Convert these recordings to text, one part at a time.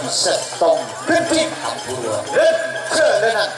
setong genting ampura dan kelenan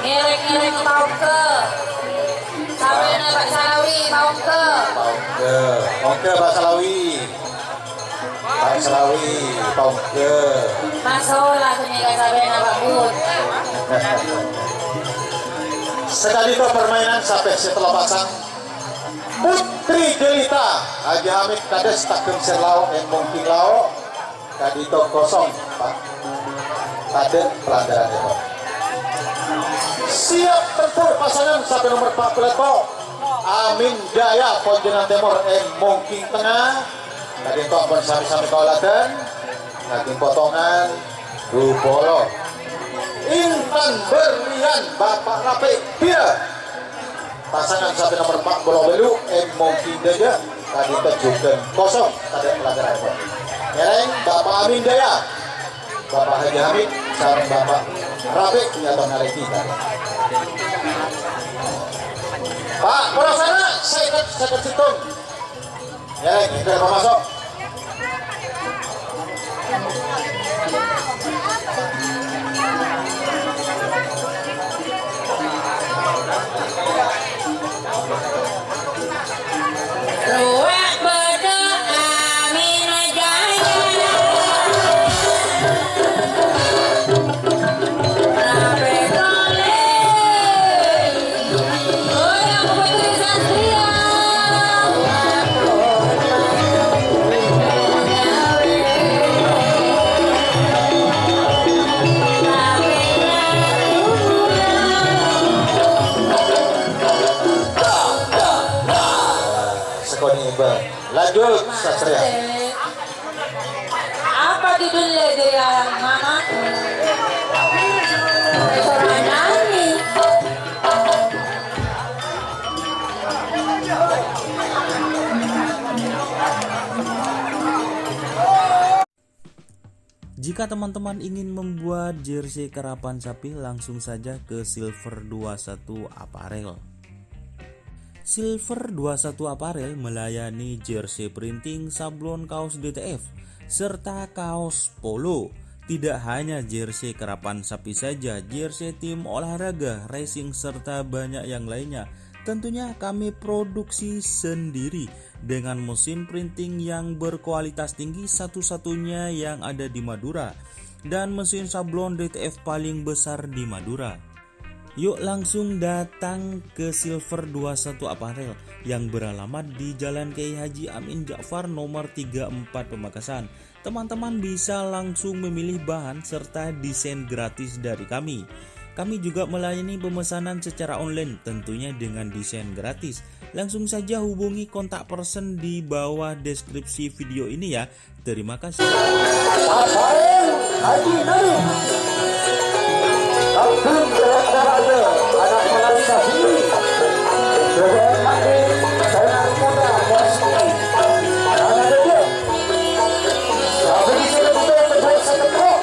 Ngeleng-ngeleng pauke sampai Pak Salawi pauke Pak Salawi pauke masalah punya sampai Pak Bud sekali itu permainan sampai setelah pasang Putri Jelita Haji Hamid kades takem serlau mungkin lau kadito kosong Pak kade pelanggaran itu siap tempur pasangan sampai nomor 4 Amin Jaya Ponjengan Timur Mungking Tengah tadi tombol sami-sami kaulatan lagi potongan Dubolo Intan Berlian Bapak Rapi dia pasangan sampai nomor 4 Belu Mungking Jaya tadi terjungkan kosong tadi pelanggaran itu Ngereng Bapak Amin Jaya Bapak Haji Hamid sama Bapak Rapi nyatong ngaleki tadi Pak, Purasana, saya hitung. Ya, kita mau masuk. Lanjut Satria. Jika teman-teman ingin membuat jersey karapan sapi, langsung saja ke Silver 21 Apparel. Silver 21 Apparel melayani jersey printing, sablon, kaos DTF, serta kaos polo. Tidak hanya jersey karapan sapi saja, jersey tim olahraga, racing, serta banyak yang lainnya. Tentunya kami produksi sendiri dengan mesin printing yang berkualitas tinggi, satu-satunya yang ada di Madura, dan mesin sablon DTF paling besar di Madura. Yuk langsung datang ke Silver 21 Apparel yang beralamat di Jalan Kiai Haji Amin Ja'far nomor 34 Pamekasan. Teman-teman bisa langsung memilih bahan serta desain gratis dari kami. Kami juga melayani pemesanan secara online, tentunya dengan desain gratis. Langsung saja hubungi kontak person di bawah deskripsi video ini ya. Terima kasih. Apparel Haji Nadim. Langsung berada anak melanjutkan dengan Hadim dengan muda Bosni. Dan ada dia. Sampai di sini untuk menjadi satu kok.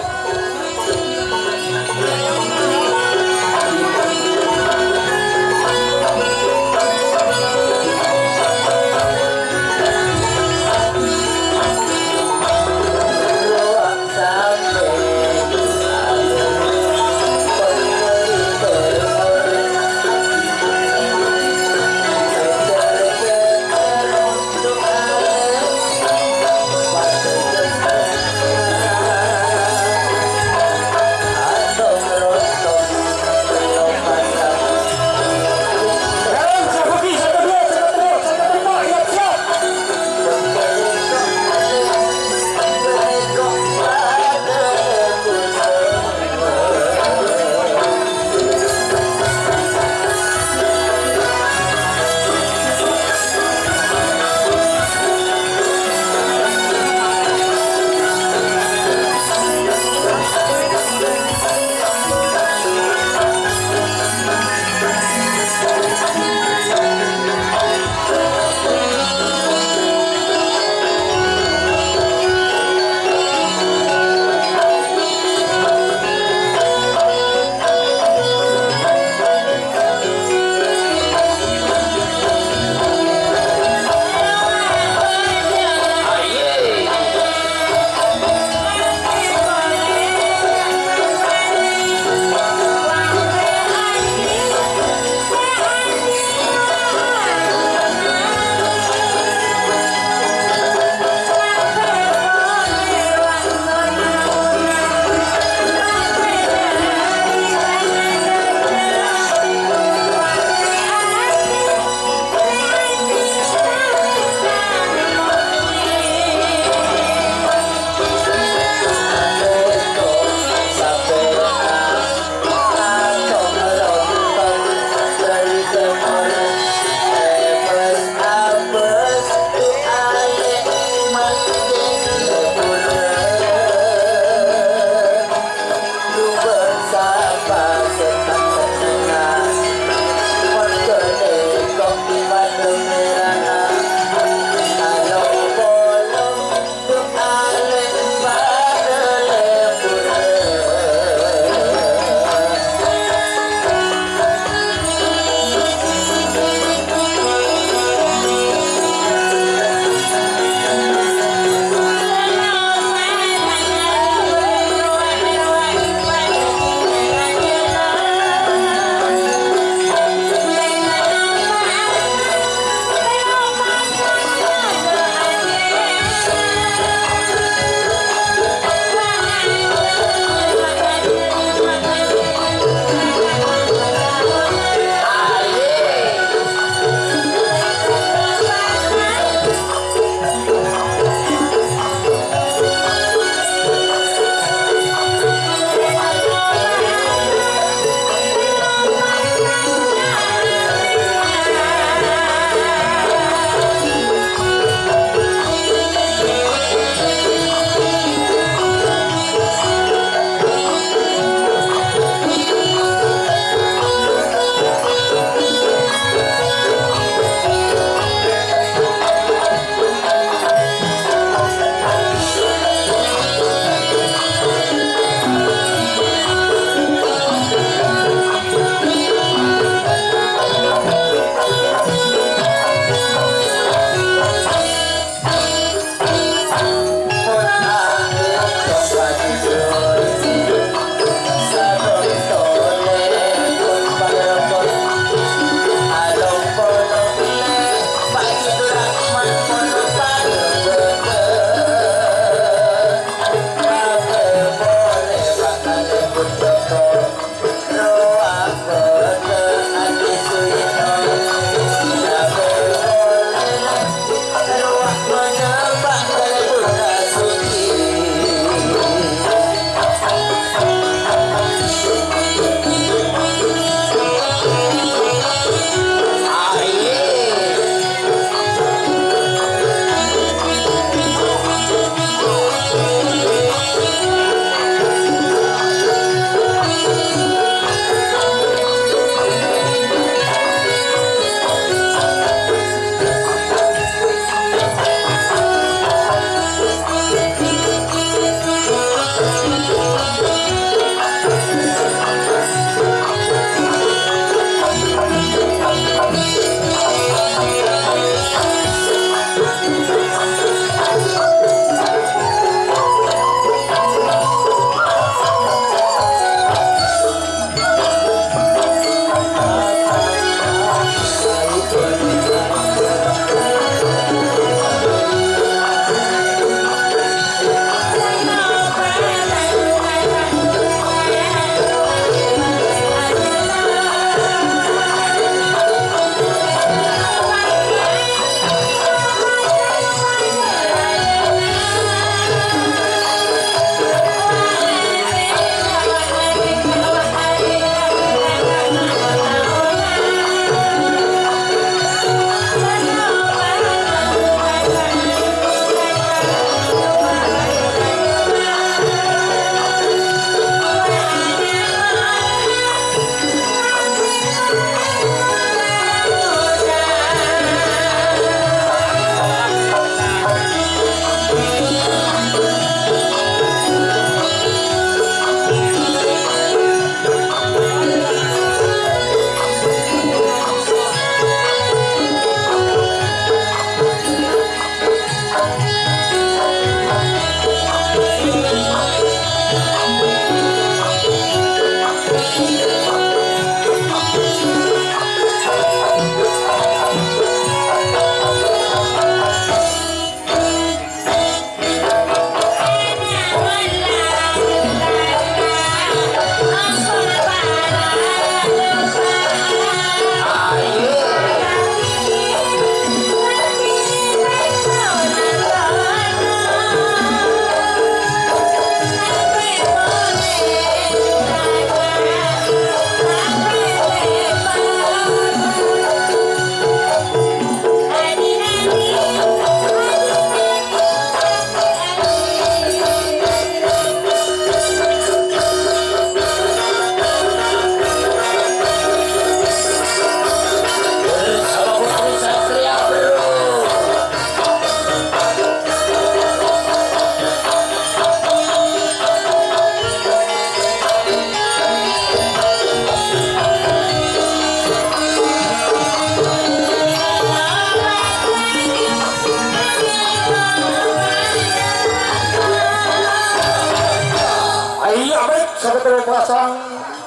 saya ketemu pasang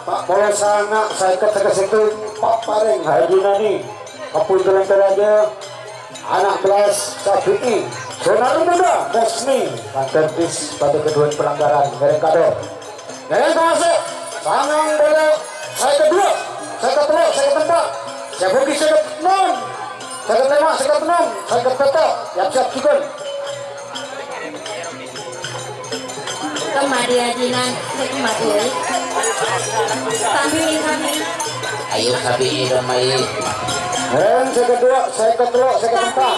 Pak Bola Sana, saya kesitu Pak Pareng Haji Nani kepuntulan aja anak kelas Sabiti Sonar Muda Bosni Kanteris pada kedua pelanggaran Ngereng Kador Ngereng masuk sangang bola saya kedua saya ketelok saya ketempat saya pergi saya ketenang saya ketembak saya ketenang saya ketetok siap juga Kemari ajinan, saya kemari. Tampilin kami. Ayo sabi dong mai. Ngereng saya kedua saya ketelok saya ketempat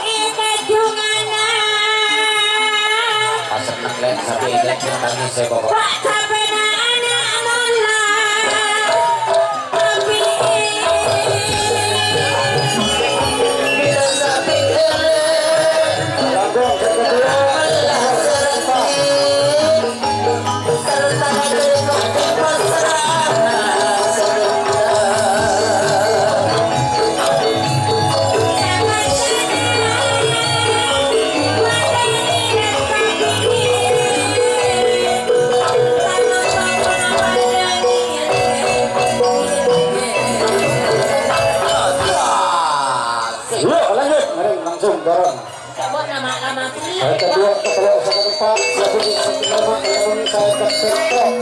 Pasal nak lain sabi dan tangis saya pokok. Pak sampai anak mula. Tapi Langsung saya kedua yuk lanjut Ngereng langsung dorong coba nama-nama saya kedua ketelok saya ketempat saya pergi saya ketempat saya ketentok